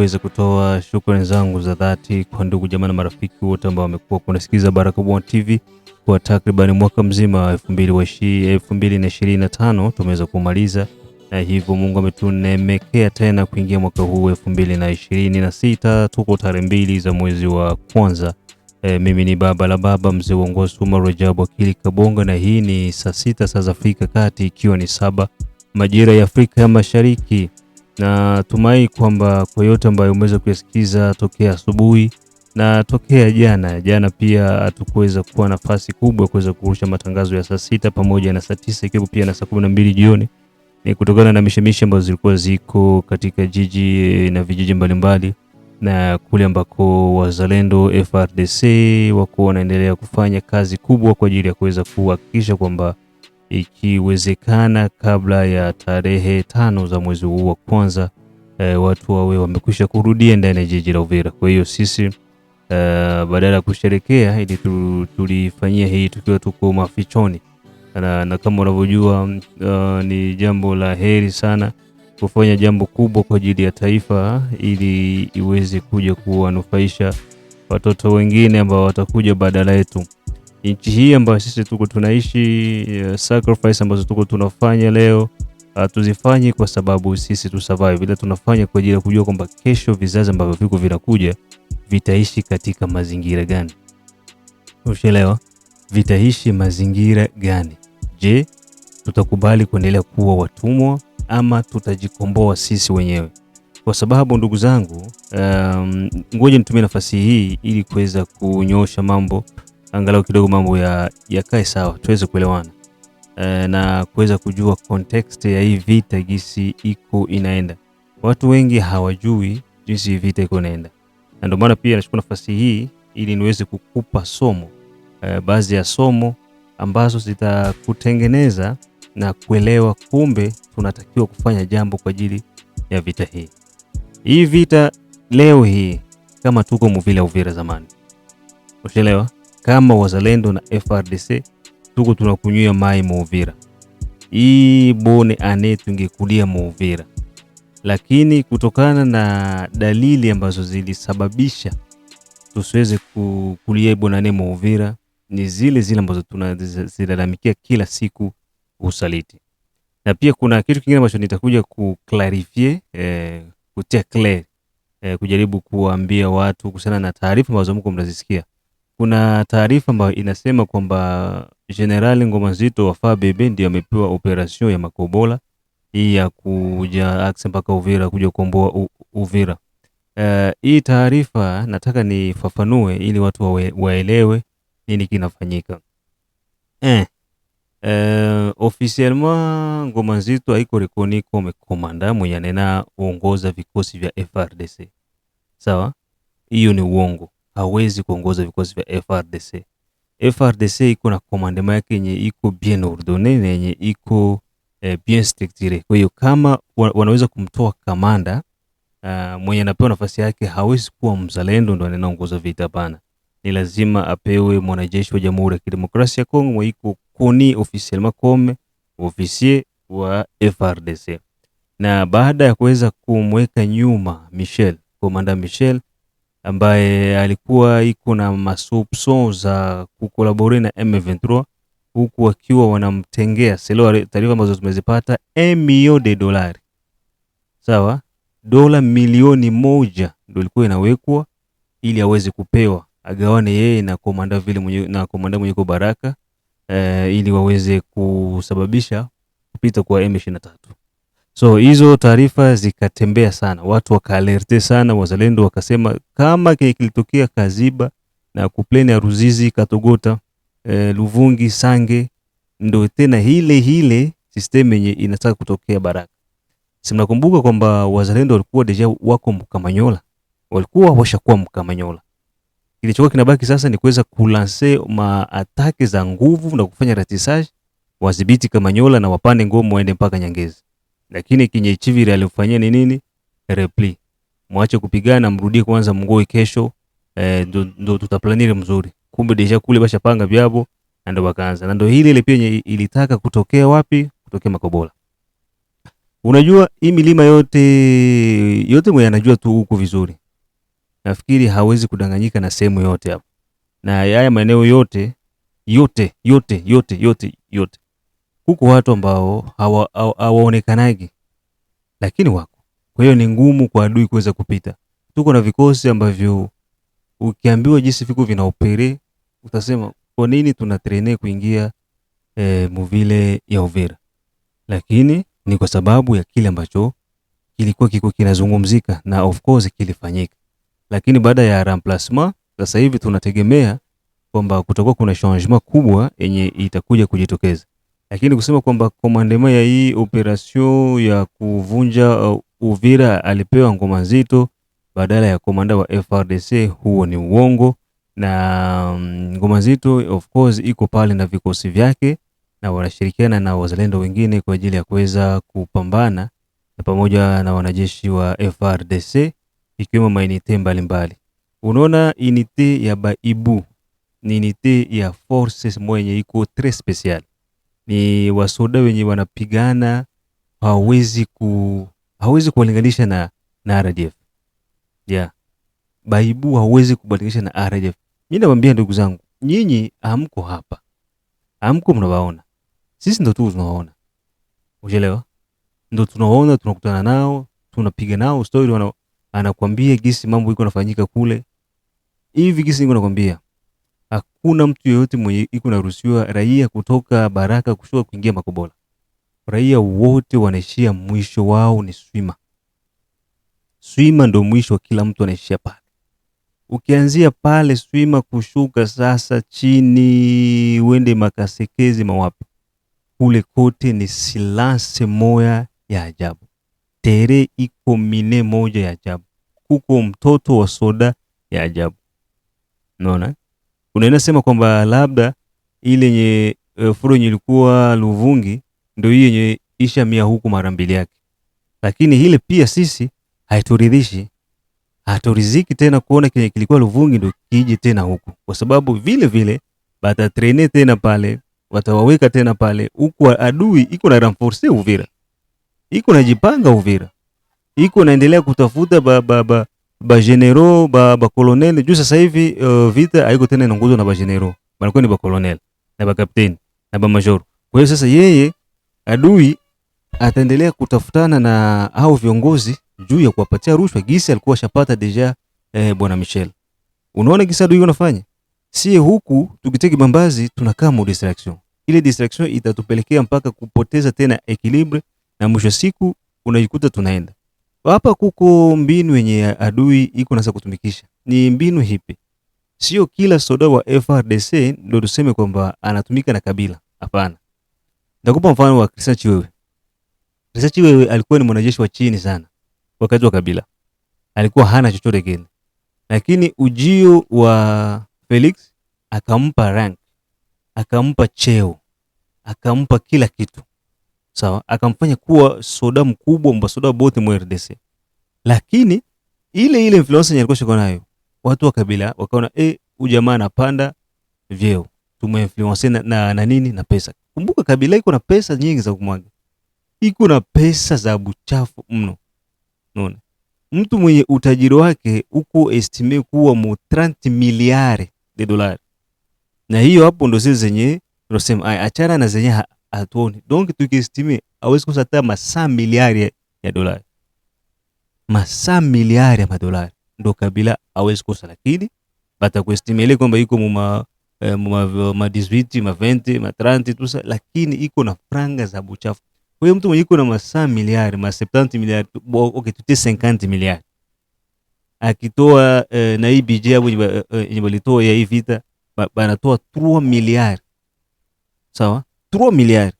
kuweza kutoa shukrani zangu za dhati kwa ndugu jamaa na marafiki wote ambao wamekuwa kunisikiza Baraka1 TV kwa takriban mwaka mzima 2025 tumeweza kumaliza, na hivyo Mungu ametunemekea tena kuingia mwaka huu 2026. Tuko tarehe 2 za mwezi wa kwanza. Mimi ni baba la baba mzee uongozi Umar Rajabu Akili Kabonga, na hii ni saa 6 saa za Afrika Kati, ikiwa ni 7 majira ya Afrika ya Mashariki. Na tumai kwamba kwa yote ambayo umeweza kuyasikiza tokea asubuhi na tokea jana pia hatukuweza kuwa nafasi kubwa kuweza kurusha matangazo ya saa 6 pamoja na saa 9 ikiwa pia na saa 12 jioni, ni kutokana na mishemishe ambazo zilikuwa ziko katika jiji na vijiji mbalimbali, na kule ambako wazalendo FARDC wako wanaendelea kufanya kazi kubwa kwa ajili ya kuweza kuhakikisha kwamba ikiwezekana kabla ya tarehe 5 za mwezi huu wa kwanza watu wawe wamekwisha kurudia ndani ya jiji la Uvira. Kwa hiyo sisi badala ya kusherekea ili tulifanyia hii tukiwa tuko mafichoni, na kama unavyojua ni jambo la heri sana kufanya jambo kubwa kwa ajili ya taifa ili iweze kuja kuwanufaisha watoto wengine ambao watakuja badala yetu. Nchi hii ambayo sisi tuko tunaishi, sacrifice ambazo tuko tunafanya leo tuzifanyi kwa sababu sisi tu survive, bila tunafanya kwa ajili ya kujua kwamba kesho vizazi ambavyo viko vinakuja vitaishi katika mazingira gani. Ushelewa? Vitaishi mazingira gani? Je, tutakubali kuendelea kuwa watumwa ama tutajikomboa sisi wenyewe? Kwa sababu ndugu zangu, ngoja nitumie nafasi hii ili kuweza kunyosha mambo, angalau kidogo mambo yakae sawa, tuweze kuelewana na kuweza kujua context ya hii vita gisi iko inaenda. Watu wengi hawajui jinsi vita iko inaenda, na ndio maana pia nachukua nafasi hii ili niweze kukupa somo, baadhi ya somo ambazo zitakutengeneza na kuelewa kumbe tunatakiwa kufanya jambo kwa ajili ya vita hii. Hii vita leo hii kama tuko mvile Uvira zamani. Ushelewa? Kama wazalendo na FARDC tuko tunakunywa mai Uvira. Hii bone ane tungekulia Uvira. Lakini kutokana na dalili ambazo zilisababisha tusiweze kulia bone ane Uvira ni zile ambazo tunazilalamikia kila siku, usaliti. Na pia kuna kitu kingine ambacho nitakuja kuclarify, kutia clear, kujaribu kuambia watu kuhusiana na taarifa ambazo mko mnazisikia. Kuna taarifa ambayo inasema kwamba General Ngoma Nzito wa FABB ndio amepewa operation ya Makobola hii ya kuja akse mpaka Uvira kuja kukomboa Uvira. Hii taarifa nataka nifafanue ili watu waelewe nini kinafanyika. Officiellement Ngoma Nzito haiko rekoni kama komanda mwenye anena uongoza vikosi vya FARDC. Sawa? Hiyo ni uongo. Hawezi kuongoza vikosi vya FARDC. FARDC iko na komandema yake yenye iko bien ordonné na yenye iko bien structuré. Kwa hiyo kama wanaweza kumtoa kamanda mwenye anapewa nafasi yake, hawezi kuwa mzalendo ndo anaongoza vita bana. Ni lazima apewe mwanajeshi wa Jamhuri ya Kidemokrasia ya Kongo mwenye iko koni officiellement comme officier wa FARDC. Na baada ya kuweza kumweka nyuma komanda Michel ambaye alikuwa iko na masupso za kukolabore na M23, huku wakiwa wanamtengea selo, taarifa ambazo tumezipata $1 million. Sawa? Dola milioni 1 ndio ilikuwa inawekwa ili aweze kupewa agawane yeye na komanda mwenye kwa Baraka, ili waweze kusababisha kupita kwa M23. So hizo taarifa zikatembea sana, watu wakaalerte sana, wazalendo wakasema kama kilitokea Kaziba na kupleni ya Ruzizi, Katogota, Luvungi, Sange, ndio tena hile system yenye inataka kutokea Baraka. Si mnakumbuka kwamba wazalendo walikuwa deja wako Mkamanyola, walikuwa washakuwa Mkamanyola. Kilichokuwa kinabaki sasa ni kuweza kulanse maatake za nguvu na kufanya ratissage, wadhibiti Kamanyola na wapande ngoma waende mpaka Nyangezi. Lakini Kinyechiviri alifanyia ni nini? Repli. Mwache kupigana, mrudie kwanza Mngoi kesho, ndo tutaplanire mzuri. Kumbe deja kule basha panga vyabo, ndo wakaanza. Na ndo hili ile pia ilitaka kutokea wapi? Kutokea Makobola. Unajua hii milima yote mwenye anajua tu huko vizuri. Nafikiri hawezi kudanganyika na sehemu yote hapo. Na haya maeneo yote. Huko watu ambao hawaonekanagi lakini wako. Kwa hiyo ni ngumu kwa adui kuweza kupita. Tuko na vikosi ambavyo ukiambiwa jinsi viko vinaopere utasema kwa nini tunatraine kuingia muvile ya Uvira. Lakini ni kwa sababu ya kile ambacho kilikuwa kiko kinazungumzika na of course kilifanyika. Lakini baada ya remplacement sasa hivi tunategemea kwamba kutakuwa kuna changement kubwa yenye itakuja kujitokeza. Lakini kusema kwamba komandema ya hii operation ya kuvunja Uvira alipewa ngoma nzito badala ya komanda wa FRDC, huo ni uongo. Na ngoma nzito of course iko pale na vikosi vyake na wanashirikiana na wazalendo wengine kwa ajili ya kuweza kupambana na pamoja na wanajeshi wa FRDC ikiwemo mainite mbalimbali. Unaona unité ya Baibu ni unité ya forces mwenye iko très special. Ni wasoda wenye wanapigana, hawezi kulinganisha na RDF. Yeah. Baibu hawezi kulinganisha na RDF. Mimi nawaambia ndugu zangu, nyinyi hamko hapa. Hamko mnawaona. Sisi ndo tu tunawaona. Unaelewa? Ndo tunawaona, tunakutana nao, tunapiga nao story, anakuambia gisi mambo iko nafanyika kule. Hivi gisi niko nakwambia. Hakuna mtu yeyote mwenye iko naruhusiwa raia kutoka Baraka kushuka kuingia Makobola. Raia wote wanaishia mwisho wao ni Swima. Swima ndo mwisho kila mtu anaishia pale. Ukianzia pale Swima kushuka sasa chini uende Makasekezi mawapi. Kule kote ni silence moya ya ajabu. Tere iko mine moja ya ajabu. Kuko mtoto wa soda ya ajabu. Unaona? Unaenda sema kwamba labda ile yenye furo yenye ilikuwa Luvungi ndio hii yenye isha mia huku mara mbili yake. Lakini ile pia sisi haituridhishi. Haturiziki tena kuona kenye kilikuwa Luvungi ndio kije tena huku. Kwa sababu vile vile batatraine tena pale, watawaweka tena pale huku adui iko na renforce Uvira. Iko najipanga Uvira. Iko naendelea kutafuta ba general ba colonel juu sasa hivi vita haiko tena inaongozwa na ba general, banakuwa ni ba colonel na ba captain na ba major. Kwa hiyo sasa yeye adui ataendelea kutafutana na hao viongozi juu ya kuwapatia rushwa gisi alikuwa shapata deja bwana Michel. Unaona gisi adui unafanya? Sie huku tukiteki Bambazi tunakaa mu distraction. Ile distraction itatupelekea mpaka kupoteza tena equilibre na mwisho siku unajikuta tunaenda. Hapa kuko mbinu yenye adui iko nasa kutumikisha. Ni mbinu hipi? Sio kila soda wa FRDC ndio tuseme kwamba anatumika na kabila. Hapana. Nitakupa mfano wa Christian Chiwewe. Christian Chiwewe alikuwa ni mwanajeshi wa chini sana wakati wa kabila. Alikuwa hana chochote kile. Lakini ujio wa Felix akampa rank, akampa cheo, akampa kila kitu. Sawa, akamfanya kuwa soda mkubwa mbasoda bote mu RDC. Lakini ile influence alikuwa shiko nayo, watu wa kabila wakaona ujamaa anapanda vyeo, tumeinfluence na nini na pesa. Kumbuka kabila iko na pesa nyingi za kumwaga. Iko na pesa za buchafu mno. Unaona? Mtu mwenye utajiri wake uko estime kuwa mu 30 miliari de dollars. Na hiyo hapo ndo sisi zenye tunasema achana na zenye hatuoni. Donc tukiestime hawezi kosa hata masaa miliari ya dolari. Masaa miliari ya dolari ndo kabila hawezi kosa, lakini bata kuestime ile kwamba iko ma 18 ma 20 ma 30 tusa, lakini iko na franga za buchafu. Kwa hiyo mtu mwenye iko na masaa miliari, ma 70 miliari, okay tutie 50 miliari. Akitoa na hii budget hapo yenye walitoa ya hii vita banatoa 3 miliari. Sawa? 3 miliari.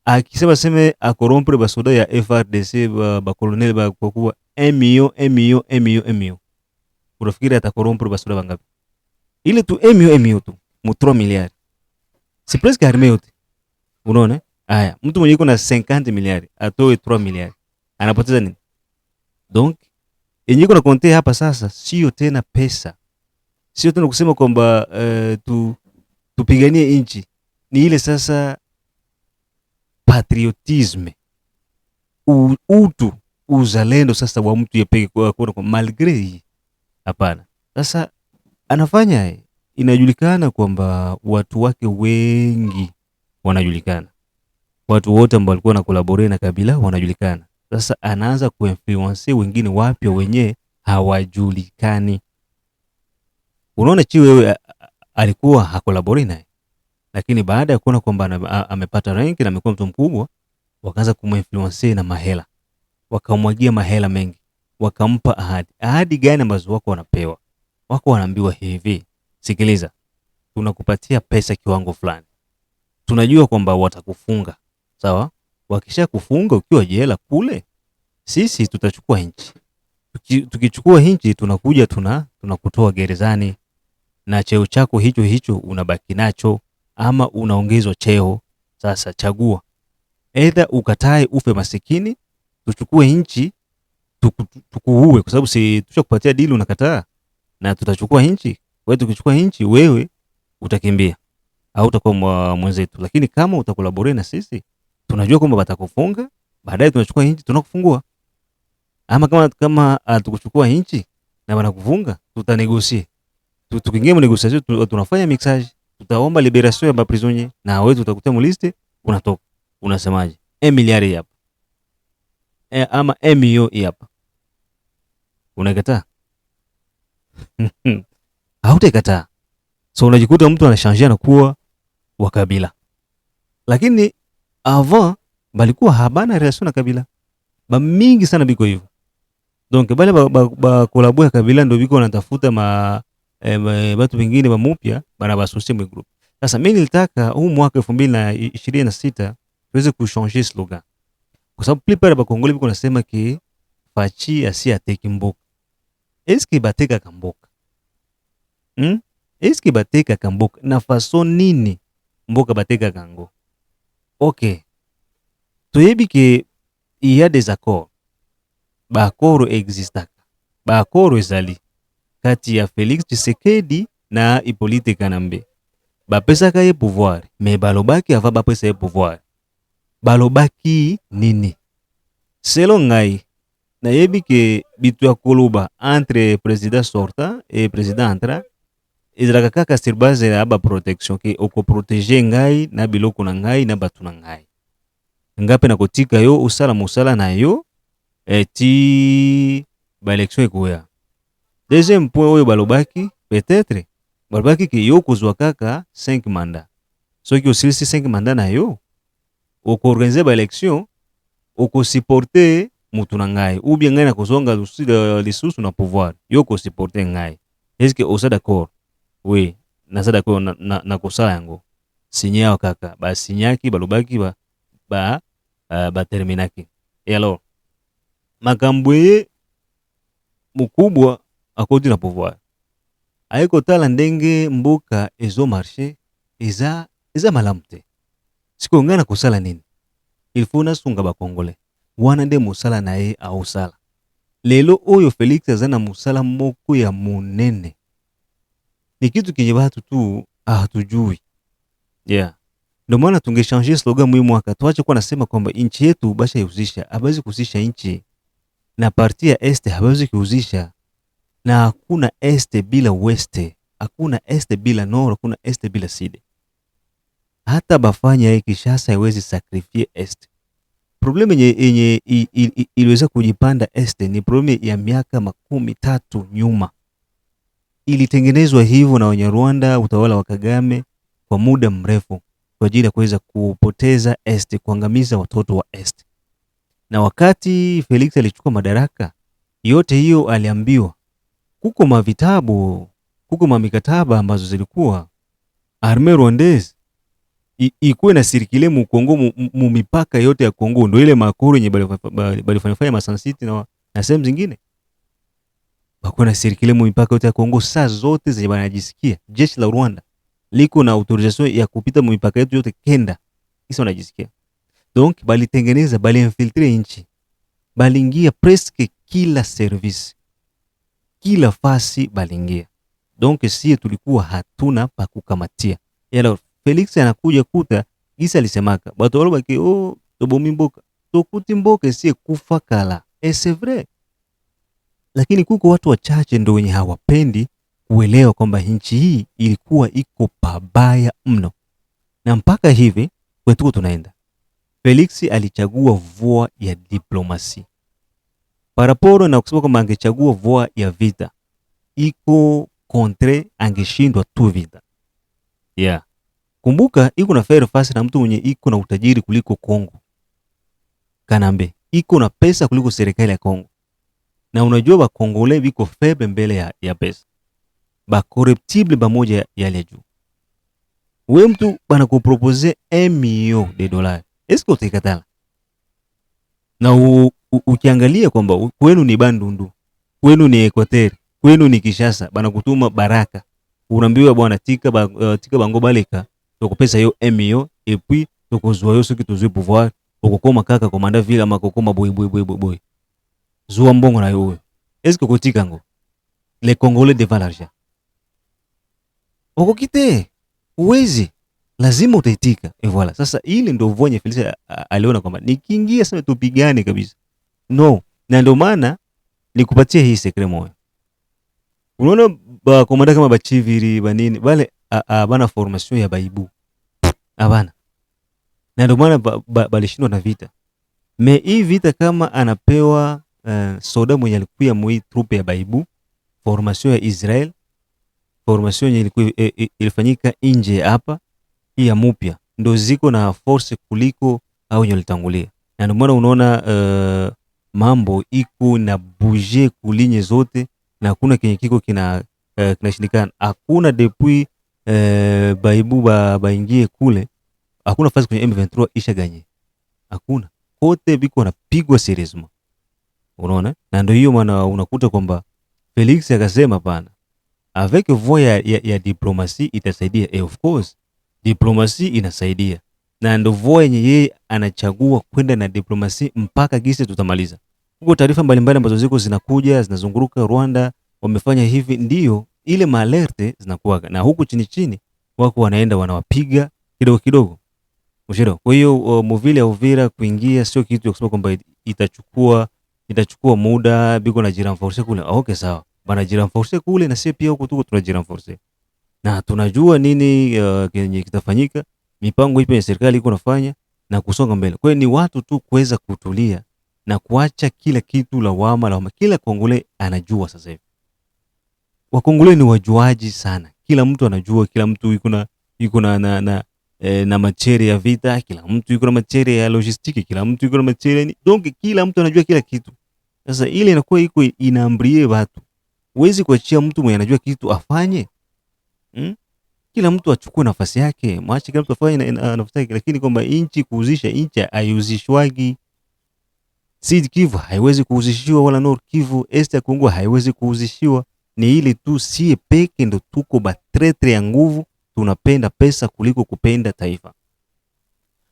Akisema seme akorompre basoda ya FRDC ba colonel ba kwa kuwa 1 million. Unafikiri atakorompre basoda bangapi? Ile tu 1 million tu, mu 3 miliari. Si presque armée yote. Unaona? Haya, mtu mwenye yuko na 50 miliari atoe 3 miliari. Anapoteza nini? Donc, yenye yuko na konte hapa sasa sio tena pesa. Sio tena kusema kwamba tupiganie inchi. Ni ile sasa patriotisme. utu uzalendo sasa wa mtu yepeke kwa kuona kwa malgré. Hapana. Sasa anafanya, inajulikana kwamba watu wake wengi wanajulikana. Watu wote ambao walikuwa na collaborate na Kabila wanajulikana. Sasa anaanza kuinfluence wengine wapya wenye hawajulikani. Unaona Chiwewe alikuwa hacollaborate naye, lakini baada ya kuona kwamba amepata rank na amekuwa mtu mkubwa, wakaanza kuminfluence na mahela, wakamwagia mahela mengi, wakampa ahadi. Ahadi gani ambazo wako wanapewa? Wako wanaambiwa hivi, sikiliza, tunakupatia pesa kiwango fulani, tunajua kwamba watakufunga, sawa? Wakisha kufunga ukiwa jela kule, sisi tutachukua nchi. Tukichukua nchi, tunakuja tunakutoa gerezani, na cheo chako hicho hicho unabaki nacho, ama unaongezwa cheo. Sasa chagua, either ukatae ufe masikini, tuchukue nchi tukuue, kwa sababu si tushakupatia deal, unakataa, na tutachukua nchi. Wewe tukichukua nchi, wewe utakimbia au utakuwa mwenzetu, lakini kama utakolaborate na sisi, tunajua kwamba batakufunga, baadaye tunachukua nchi tunakufungua. Ama kama tukuchukua nchi na banakufunga, tutanegosie. Tukiingia mnegosia, tunafanya mixage, tutaomba liberation ya baprisonnier, na wewe tutakutia muliste, unatoka. Unasemaje? 1 miliari hapa, ama 1 milioni hapa, unakataa? Hautakataa. So unajikuta mtu anashangia na kuwa wa Kabila, lakini avant balikuwa habana relation na Kabila, ba mingi sana biko hivyo. Donc bale ba collabo ya Kabila ndio biko wanatafuta watu wengine ba mupya bana basosie mu group. Sasa mimi nilitaka huu mwaka 2026 tuweze kuchanger slogan, kwa sababu plupart ba Kongole biko nasema ki Fachi asi ateki mboka. Eske bateka kamboka? Eske bateka kamboka na façon nini mboka bateka kango? OK, toyebi ke il y a des accords. Ba accords existaka. Ba accords ezali kati ya Félix Tshisekedi na Hippolyte Kanambe. Bapesaka ye pouvoir, mais balobaki ava bapesa ye pouvoir. Balobaki nini? Selon ngai, nayebi ke bitu ya koloba entre président sortant et président entrant ezalaka kaka sur base ya ba protection, ke oko protéger ngai na biloko na ngai na batu na ngai. Ngape na kotika yo usala musala na yo ti ba élection ekoya. Deuxième point oyo balobaki, peut-être balobaki ke yo kozwa kaka 5 mandats. Soki osilisi 5 mandats na yo, oko organiser ba élection, oko supporter mutu na ngai, ou bien ngai na kozonga lisusu na pouvoir, yo ko supporter ngai. Est-ce que osa d'accord? Oui, naza d'accord na kosala yango. Sinya kaka, ba sinyaki balobaki ba terminaki. Et alors, makambwe mukubwa akoti na pouvoir. Aiko tala ndenge mboka ezo marché, eza malamu te. Siko ngana kosala nini? Il faut nasunga ba Congolais. Wana nde musala na ye ausala. Lelo oyo Felix azana musala moko ya munene. Ni kitu kinye batu tu hatujui. Yeah. Ndio maana tungeshange slogan mwi mwaka. Tuache kuwa nasema kwamba inchi yetu basha yuzisha, habawezi kusisha inchi. Na parti ya este habawezi kuuzisha. Na hakuna este bila weste, hakuna este bila nord, hakuna este bila side. Hata bafanya hii Kinshasa haiwezi sacrifice este. Probleme yenye iliweza kujipanda este ni probleme ya miaka 13 nyuma. Ilitengenezwa hivyo na Wanyarwanda, utawala wa Kagame kwa muda mrefu kwa ajili ya kuweza kupoteza este, kuangamiza watoto wa este. Na wakati Felix alichukua madaraka, yote hiyo aliambiwa. Kuko mavitabu, kuko mamikataba ambazo zilikuwa armée rwandaise ikuwe na sirikile mu Kongo, mu mipaka yote ya Kongo, ndio ile makuru yenye balifanya masansiti na sehemu zingine. Bakuwe na sirikile mu mipaka yote ya Kongo saa zote zenye banajisikia. Jeshi la Rwanda liko na autorisation ya kupita mu mipaka yetu yote kenda. Kisa wanajisikia. Donc balitengeneza, balinfiltre nchi. Balingia presque kila service. Kila fasi balingia. Donc si tulikuwa hatuna pa kukamatia. Alors Felix anakuja kuta gisa alisemaka. Batu walo baki tobomi mboka. tokuti mboke sie kufa kala. C'est vrai. Lakini kuko watu wachache ndio wenye hawapendi kuelewa kwamba nchi hii ilikuwa iko pabaya mno. Na mpaka hivi kwetu tunaenda. Felix alichagua voie ya diplomasi. Paraporo na kusema kwamba angechagua voie ya vita, iko contre, angeshindwa tu vita. Yeah. Kumbuka iko na faire face na mtu mwenye iko na utajiri kuliko Kongo. Kanambe, iko na pesa kuliko serikali ya Kongo. Na unajua ba Kongole biko faible mbele ya pesa. Ba corruptible ba moja ya juu. Wewe mtu bana kupropose $1 million. Est-ce que utakatala? Na ukiangalia kwamba kwenu ni Bandundu, kwenu ni Equateur, kwenu ni Kishasa, bana kutuma baraka. Unaambiwa bwana tika bango baleka, tokopesa yo $1 million et puis tokozwa yo soki tozwe pouvoir, okokoma kaka komanda vile makokoma boy. Zua mbongo na yo. Est-ce que kotika ngo? Les Congolais devant l'argent. Okokite, uwezi. Lazima utaitika. Et voilà. Sasa ile ndio vonye Felix aliona kwamba nikiingia sasa tupigane kabisa. No. Na ndio maana nikupatie hii secret moja. Unaona ba komanda kama bachiviri banini bale bana formation ya baibu. Abana. Na ndio maana balishindwa na vita. Me hii vita kama anapewa soda mwenye alikuwa mwi trupe ya baibu, formation ya Israel, formation yenye ilikuwa ilifanyika nje hapa, hii ya mupya ndio ziko na force kuliko au yenye litangulia. Na ndio maana unaona mambo iko na bouger kulinye zote na hakuna kenye kiko kinashindikana. Hakuna depuis baibu baingie kule, hakuna fasi kwenye M23 isha ganye. Hakuna. Kote biko wanapigwa seriously. Unaona? Na ndio hiyo maana unakuta kwamba Felix akasema pana, avec voie ya diplomasi itasaidia. Of course diplomasi inasaidia, na ndio voie yenye yeye anachagua kwenda na diplomasi mpaka gisi tutamaliza. Huko taarifa mbalimbali ambazo ziko zinakuja zinazunguruka Rwanda, wamefanya hivi, ndio ile maalerte zinakuwa, na huku chini chini wako wanaenda wanawapiga kidogo kidogo. Ushiro. Kwa hiyo muvile ya Uvira kuingia sio kitu ya kusema kwamba itachukua muda biko na jiranforce kule. Okay, sawa. Bana jiranforce kule na sisi pia huko tuko tunajiranforce. Na tunajua nini kenye kitafanyika, mipango ipi ya serikali iko nafanya na kusonga mbele. Kwa hiyo ni watu tu kuweza kutulia na kuacha kila kitu lawama. Kila Kongole anajua sasa hivi. Wakongole ni wajuaji sana. Kila mtu anajua, kila mtu yuko na macheri ya vita, kila mtu yuko na macheri ya logistiki, kila mtu yuko na macheri donc kila mtu anajua kila kitu. Sasa ile inakuwa iko inaambrie watu. Huwezi kuachia mtu mwenye anajua kitu afanye. Kila mtu achukue nafasi yake, mwache kila mtu afanye nafasi yake, lakini kwamba inchi kuuzisha inchi haiuzishwagi. Sud Kivu haiwezi kuuzishiwa wala Nord Kivu, Est ya Kongo haiwezi kuuzishiwa. Ni ile tu sie peke ndo tuko batretre ya nguvu, tunapenda pesa kuliko kupenda taifa.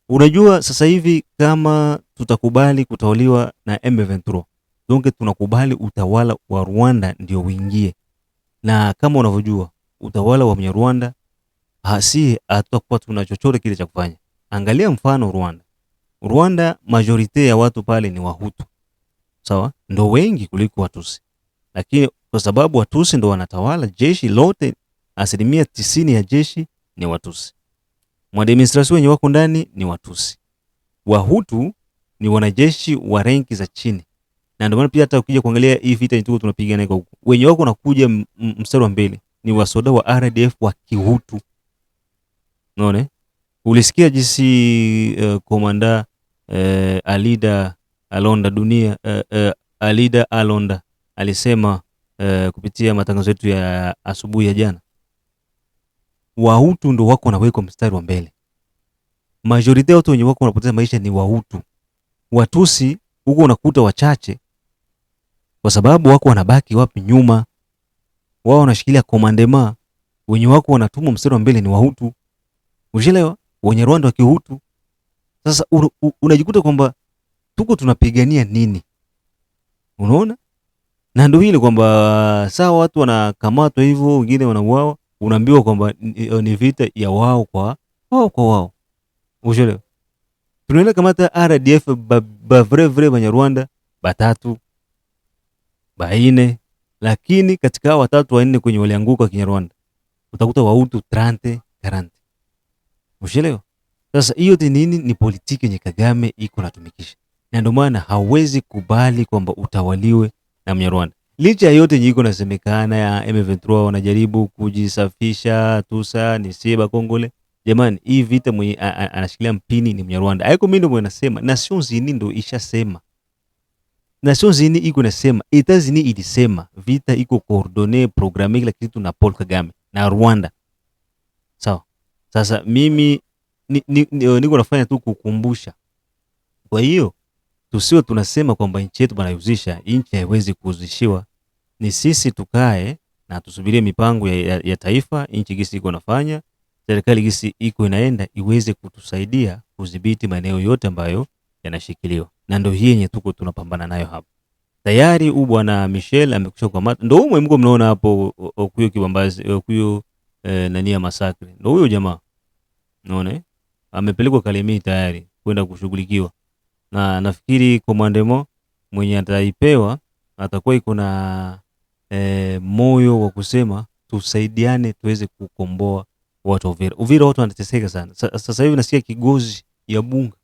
Unajua sasa hivi kama tutakubali kutawaliwa na M23, donc tunakubali utawala wa Rwanda ndio uingie. Na kama unavyojua utawala wa Mnyarwanda hasi atakuwa tuna chochote kile cha kufanya. Angalia mfano Rwanda. Rwanda majorite ya watu pale ni Wahutu. Sawa? Ndo wengi kuliko Watusi. Lakini kwa sababu Watusi ndo wanatawala jeshi lote, 90% ya jeshi ni Watusi. Mwadministrasyon wenye wako ndani ni Watusi. Wahutu ni wanajeshi wa ranki za chini. Na ndio maana pia hata ukija kuangalia hii vita yetu tunapigana huko, wenye wako nakuja mstari wa mbele ni wasoda wa RDF wa Kihutu. Unaona? Ulisikia jinsi komanda Alida Alonda alisema kupitia matangazo yetu ya asubuhi ya jana. Wahutu ndo wako nawekwa mstari wa mbele. Majority watu wenye wako wanapoteza maisha ni Wahutu. Watusi huko unakuta wachache kwa sababu wako wanabaki wapi nyuma. Wao wanashikilia komandema, wenye wako wanatumwa mstari wa mbele ni Wahutu. Unaelewa? Wenye Rwanda wa Kihutu. Sasa unajikuta kwamba tuko tunapigania nini? Unaona? Na ndio hili kwamba sawa watu wanakamatwa hivyo, wengine wanauawa, unaambiwa kwamba ni vita ya wao kwa wao. Unaelewa? Tunaenda kamata RDF ba vre Banyarwanda batatu baine, lakini katika hao watatu wanne kwenye walianguka Kinyarwanda utakuta Wahutu 30 40. Ushelewa? Sasa hiyo nini? Ni politiki yenye Kagame iko natumikisha, na ndio maana hawezi kubali kwamba utawaliwe na Mnyarwanda. Licha ya yote iko nasemekana ya M23 wanajaribu kujisafisha tusa ni sieba Kongole. Jamani, hii vita mwenye anashikilia mpini ni Mnyarwanda. Haiko mimi ndio nasema, Nations Unies ndio ishasema. Nations Unies iko nasema, Etats-Unis ilisema vita iko coordonné programme kila kitu na Paul Kagame na Rwanda. Sawa. Sasa mimi niko nafanya tu kukumbusha. Kwa hiyo tusiwe tunasema kwamba nchi yetu banayuzisha, nchi haiwezi kuuzishiwa. Ni sisi tukae na tusubirie mipango ya taifa, nchi gisi iko nafanya, serikali gisi iko inaenda iweze kutusaidia kudhibiti maeneo yote ambayo yanashikiliwa. Na ndio hii yenye tuko tunapambana nayo hapa. Tayari bwana Michel amekusha kukamata. Ndio huyo mko mnaona hapo Okuyo Kibambazi, Okuyo nani ya masakre. Ndio huyo jamaa. Unaona? Amepelekwa Kalemie tayari kwenda kushughulikiwa. Na nafikiri komandemo mwenye ataipewa atakuwa iko na moyo wa kusema tusaidiane tuweze kukomboa watu wa Uvira. Uvira watu wanateseka sana. Sasa hivi nasikia Kigozi ya bunga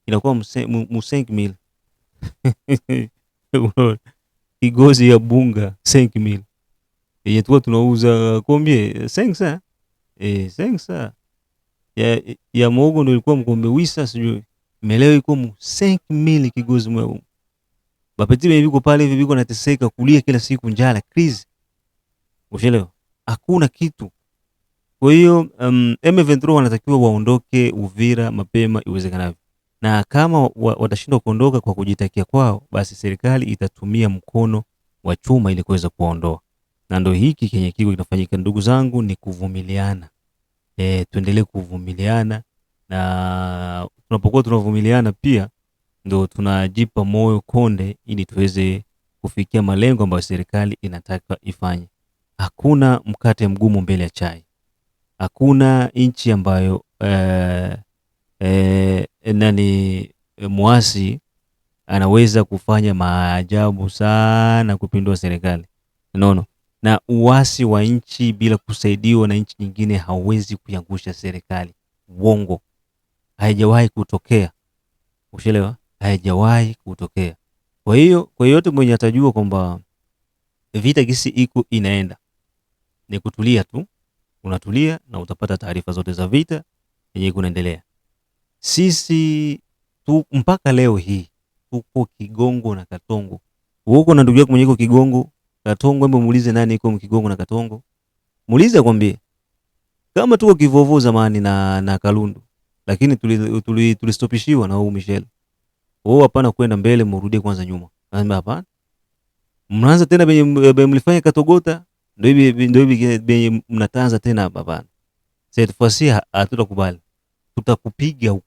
inakuwa 5,000. Kigozi ya bunga 5,000. Yenye tu tunauza combien 500. 500. Ya mogo ndio ilikuwa mkombe wisa sijui. Meleo iko 5,000 Kigozi mwa. Bapeti biko pale hivi biko nateseka kulia kila siku njala crisis. Ushelewa? Hakuna kitu. Kwa hiyo M23 wanatakiwa waondoke Uvira mapema iwezekanavyo. Na kama watashindwa kuondoka kwa kujitakia kwao, basi serikali itatumia mkono wa chuma ili kuweza kuondoa. Na ndio hiki kenye kiko kinafanyika, ndugu zangu, ni kuvumiliana. Tuendelee kuvumiliana, na tunapokuwa tunavumiliana pia ndio tunajipa moyo konde ili tuweze kufikia malengo ambayo serikali inataka ifanye. Hakuna mkate mgumu mbele ya chai. Hakuna nchi ambayo muasi anaweza kufanya maajabu sana kupindua serikali. Nono. Na uasi wa nchi bila kusaidiwa na nchi nyingine hauwezi kuiangusha serikali. Uongo. Haijawahi kutokea. Ushelewa? Haijawahi kutokea. Kwa hiyo kwa yote mwenye atajua kwamba vita gisi iko inaenda, ni kutulia tu. Unatulia na utapata taarifa zote za vita yenye kunaendelea. Sisi tu mpaka leo hii tuko Kigongo na Katongo. Uko na ndugu yako mwenye Kigongo, Katongo, hebu muulize nani iko Kigongo na Katongo. Muulize akwambie. Kama tuko Kivovo zamani na Kalundu, lakini tulistopishiwa na Michel. Hapana kwenda mbele, murudie kwanza nyuma. Anasema hapana. Mnaanza tena benye mlifanya Katogota, ndio hivi benye mnatanza tena hapana. Sasa tufasia hatutakubali. Tutakupiga huko.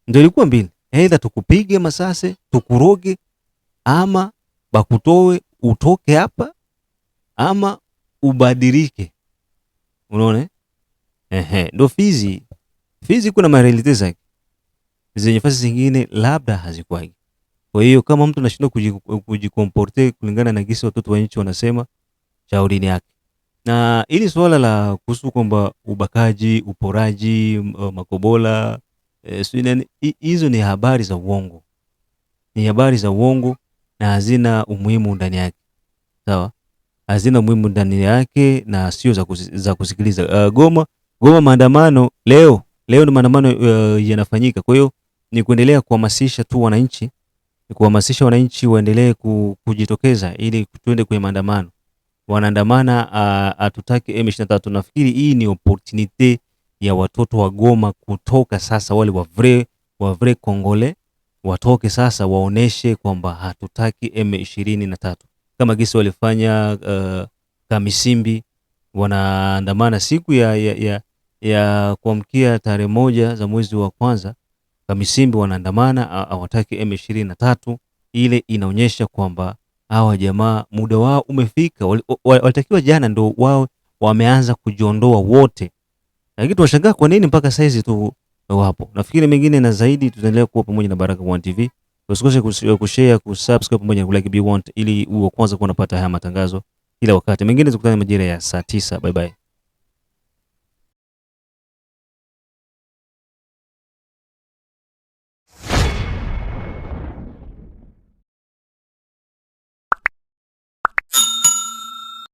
Ndio ilikuwa mbili. Aidha tukupige masase, tukuroge, ama bakutoe utoke hapa, ama ubadilike. Unaona? Ndio Fizi kuna marealite zake. Zenye fasi zingine labda hazikwagi. Kwa hiyo kama mtu anashindwa kujikomporte kulingana na gisi watoto wa nchi wanasema, shauri yake. Na ili swala la kuhusu kwamba ubakaji, uporaji, makobola, hizo ni habari za uongo. Ni habari za uongo na hazina umuhimu ndani yake. Sawa? Hazina umuhimu ndani yake na sio za kusikiliza. Goma maandamano leo ni maandamano yanafanyika. Kwa hiyo ni kuendelea kuhamasisha tu wananchi, waendelee kujitokeza ili tuende kwenye maandamano. Wanaandamana hatutaki M23. Nafikiri hii ni opportunity ya watoto wa Goma kutoka sasa, wale wa vrai Kongole watoke sasa waoneshe kwamba hatutaki M23. Kama gisi walifanya Kamisimbi, wanaandamana siku ya kuamkia tarehe 1 za mwezi wa kwanza. Kamisimbi wanaandamana hawataki M23. Ile inaonyesha kwamba hawa jamaa muda wao umefika. Walitakiwa jana ndo wao wameanza kujiondoa wote. Lakini tunashangaa kwa nini mpaka saizi tu wapo. Nafikiri mengine na zaidi tutaendelea kuwa pamoja na Baraka1 TV. Usikose kushare, kusubscribe pamoja na kulike if you want, ili uwe kwanza kuwa unapata haya matangazo kila wakati. Mengine tukutane majira ya saa 9. Bye bye.